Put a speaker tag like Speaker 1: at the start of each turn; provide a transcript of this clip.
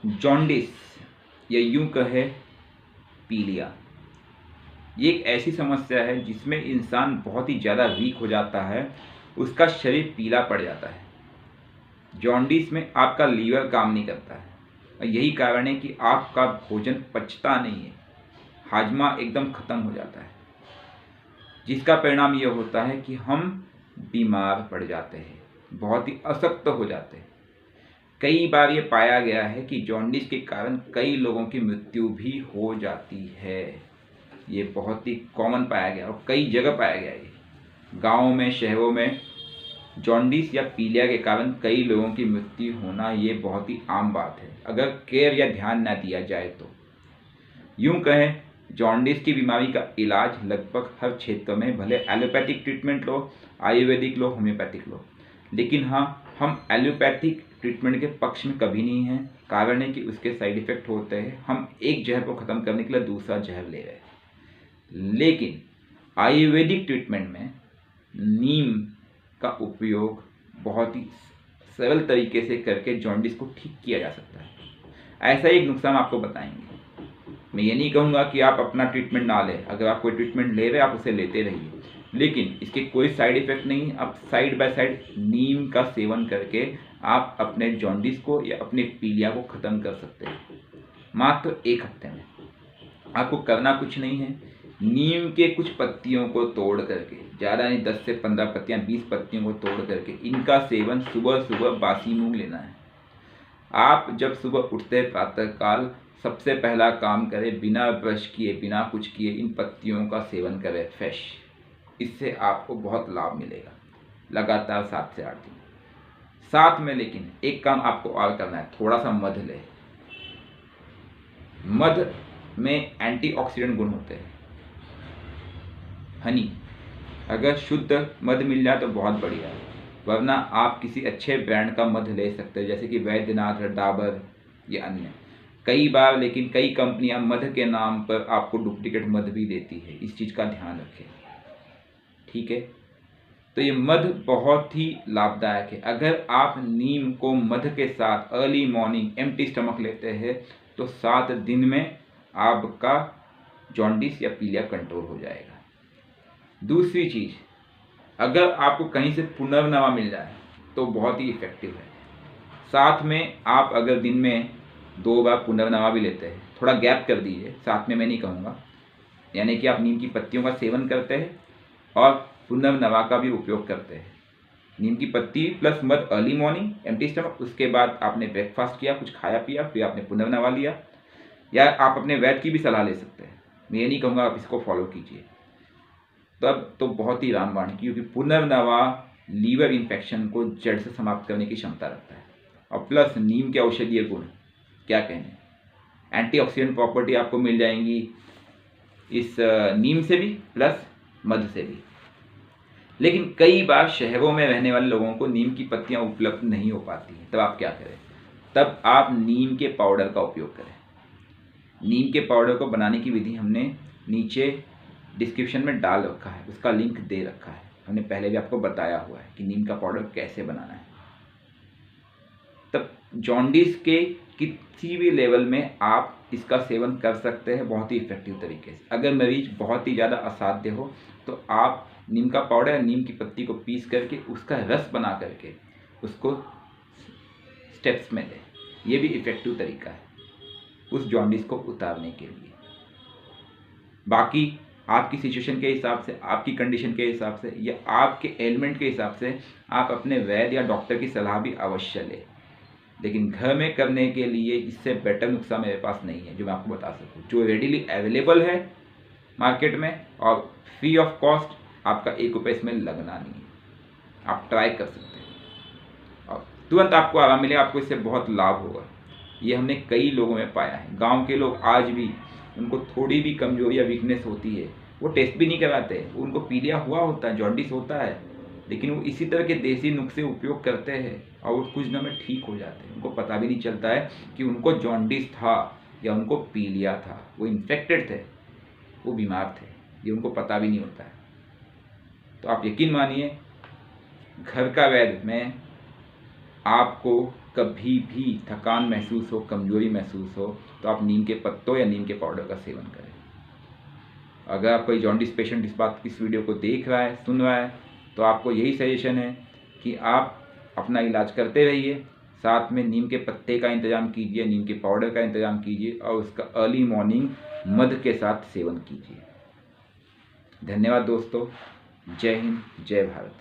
Speaker 1: Jaundice या यूं कहे पीलिया, ये एक ऐसी समस्या है जिसमें इंसान बहुत ही ज़्यादा वीक हो जाता है, उसका शरीर पीला पड़ जाता है। जॉन्डिस में आपका लीवर काम नहीं करता है और यही कारण है कि आपका भोजन पचता नहीं है, हाजमा एकदम ख़त्म हो जाता है, जिसका परिणाम ये होता है कि हम बीमार पड़ जाते हैं, बहुत ही अशक्त हो जाते हैं। कई बार ये पाया गया है कि जॉन्डिस के कारण कई लोगों की मृत्यु भी हो जाती है। ये बहुत ही कॉमन पाया गया और कई जगह पाया गया है। ये गाँव में, शहरों में जॉन्डिस या पीलिया के कारण कई लोगों की मृत्यु होना ये बहुत ही आम बात है, अगर केयर या ध्यान ना दिया जाए तो। यूं कहें, जॉन्डिस की बीमारी का इलाज लगभग हर क्षेत्र में, भले एलोपैथिक ट्रीटमेंट लो, आयुर्वेदिक लो, होम्योपैथिक लो, लेकिन हाँ, हम एलोपैथिक ट्रीटमेंट के पक्ष में कभी नहीं हैं। कारण है कि उसके साइड इफ़ेक्ट होते हैं, हम एक जहर को ख़त्म करने के लिए दूसरा जहर ले रहे हैं। लेकिन आयुर्वेदिक ट्रीटमेंट में नीम का उपयोग बहुत ही सरल तरीके से करके जॉन्डिस को ठीक किया जा सकता है। ऐसा ही एक नुस्खा हम आपको बताएंगे। मैं ये नहीं कहूँगा कि आप अपना ट्रीटमेंट ना लें, अगर आप कोई ट्रीटमेंट ले रहे हैं आप उसे लेते रहिए, लेकिन इसके कोई साइड इफ़ेक्ट नहीं। आप साइड बाय साइड नीम का सेवन करके आप अपने जॉन्डिस को या अपने पीलिया को ख़त्म कर सकते हैं, मात्र 1 हफ्ते में। आपको करना कुछ नहीं है, नीम के कुछ पत्तियों को तोड़ करके, ज़्यादा नहीं, 10 से 15 पत्तियाँ, 20 पत्तियों को तोड़ करके इनका सेवन सुबह सुबह बासी मूंग लेना है। आप जब सुबह उठते हैं प्रातःकाल, सबसे पहला काम करें, बिना ब्रश किए, बिना कुछ किए इन पत्तियों का सेवन करें फ्रेश। इससे आपको बहुत लाभ मिलेगा, लगातार 7 से 8 दिन। साथ में लेकिन एक काम आपको और करना है, थोड़ा सा मध लें। मध में एंटीऑक्सीडेंट गुण होते हैं। हनी, अगर शुद्ध मध मिल जाए तो बहुत बढ़िया है, वरना आप किसी अच्छे ब्रांड का मध ले सकते हैं, जैसे कि वैद्यनाथ, डाबर या अन्य। कई बार लेकिन कई कंपनियां मध के नाम पर आपको डुप्लीकेट मध भी देती है, इस चीज़ का ध्यान रखें, ठीक है। तो ये मध बहुत ही लाभदायक है। अगर आप नीम को मध के साथ अर्ली मॉर्निंग एम्प्टी स्टमक लेते हैं तो 7 दिन में आपका जॉन्डिस या पीलिया कंट्रोल हो जाएगा। दूसरी चीज़, अगर आपको कहीं से पुनर्नवा मिल जाए तो बहुत ही इफ़ेक्टिव है। साथ में आप अगर दिन में 2 बार पुनर्नवा भी लेते हैं, थोड़ा गैप कर दीजिए, साथ में मैं नहीं कहूँगा, यानी कि आप नीम की पत्तियों का सेवन करते हैं और पुनर्नवा का भी उपयोग करते हैं। नीम की पत्ती प्लस मध अर्ली मॉर्निंग एम्प्टी स्टमक, उसके बाद आपने ब्रेकफास्ट किया, कुछ खाया पिया, फिर आपने पुनर्नवा लिया, या आप अपने वैद्य की भी सलाह ले सकते हैं। मैं ये नहीं कहूँगा आप इसको फॉलो कीजिए, तब तो बहुत ही रामबाण, क्योंकि पुनर्नवा लीवर इन्फेक्शन को जड़ से समाप्त करने की क्षमता रखता है। और प्लस नीम के औषधीय गुण क्या कहने, एंटीऑक्सीडेंट प्रॉपर्टी आपको मिल जाएंगी इस नीम से भी प्लस मध से भी। लेकिन कई बार शहरों में रहने वाले लोगों को नीम की पत्तियां उपलब्ध नहीं हो पाती हैं, तब आप क्या करें, तब आप नीम के पाउडर का उपयोग करें। नीम के पाउडर को बनाने की विधि हमने नीचे डिस्क्रिप्शन में डाल रखा है, उसका लिंक दे रखा है, हमने पहले भी आपको बताया हुआ है कि नीम का पाउडर कैसे बनाना है। तब जॉन्डिस के किसी भी लेवल में आप इसका सेवन कर सकते हैं बहुत ही इफेक्टिव तरीके से। अगर मरीज बहुत ही ज़्यादा असाध्य हो तो आप नीम का पाउडर या नीम की पत्ती को पीस करके उसका रस बना करके उसको स्टेप्स में लें, ये भी इफेक्टिव तरीका है उस जॉन्डिस को उतारने के लिए। बाकी आपकी सिचुएशन के हिसाब से, आपकी कंडीशन के हिसाब से या आपके एलिमेंट के हिसाब से आप अपने वैद्य या डॉक्टर की सलाह भी अवश्य लें। लेकिन घर में करने के लिए इससे बेटर नुस्खा मेरे पास नहीं है जो मैं आपको बता सकूं, जो रेडीली अवेलेबल है मार्केट में और फ्री ऑफ कॉस्ट, आपका 1 रुपये इसमें लगना नहीं है, आप ट्राई कर सकते हैं और तुरंत आपको आराम मिलेगा, आपको इससे बहुत लाभ होगा। ये हमने कई लोगों में पाया है। गांव के लोग आज भी, उनको थोड़ी भी कमजोरी या वीकनेस होती है, वो टेस्ट भी नहीं कराते, उनको पीलिया हुआ होता है, जॉन्डिस होता है, लेकिन वो इसी तरह के देसी नुस्खे उपयोग करते हैं और वो कुछ दिनों में ठीक हो जाते हैं। उनको पता भी नहीं चलता है कि उनको जॉन्डिस था या उनको पीलिया था, वो इन्फेक्टेड थे, वो बीमार थे, ये उनको पता भी नहीं होता है। तो आप यकीन मानिए, घर का वैद्य मैं आपको कभी भी थकान महसूस हो, कमजोरी महसूस हो, तो आप नीम के पत्तों या नीम के पाउडर का सेवन करें। अगर आप कोई जॉन्डिस पेशेंट इस वीडियो को देख रहा है, सुन रहा है, तो आपको यही सजेशन है कि आप अपना इलाज करते रहिए, साथ में नीम के पत्ते का इंतज़ाम कीजिए, नीम के पाउडर का इंतज़ाम कीजिए और उसका अर्ली मॉर्निंग मध के साथ सेवन कीजिए। धन्यवाद दोस्तों। जय हिंद, जय भारत।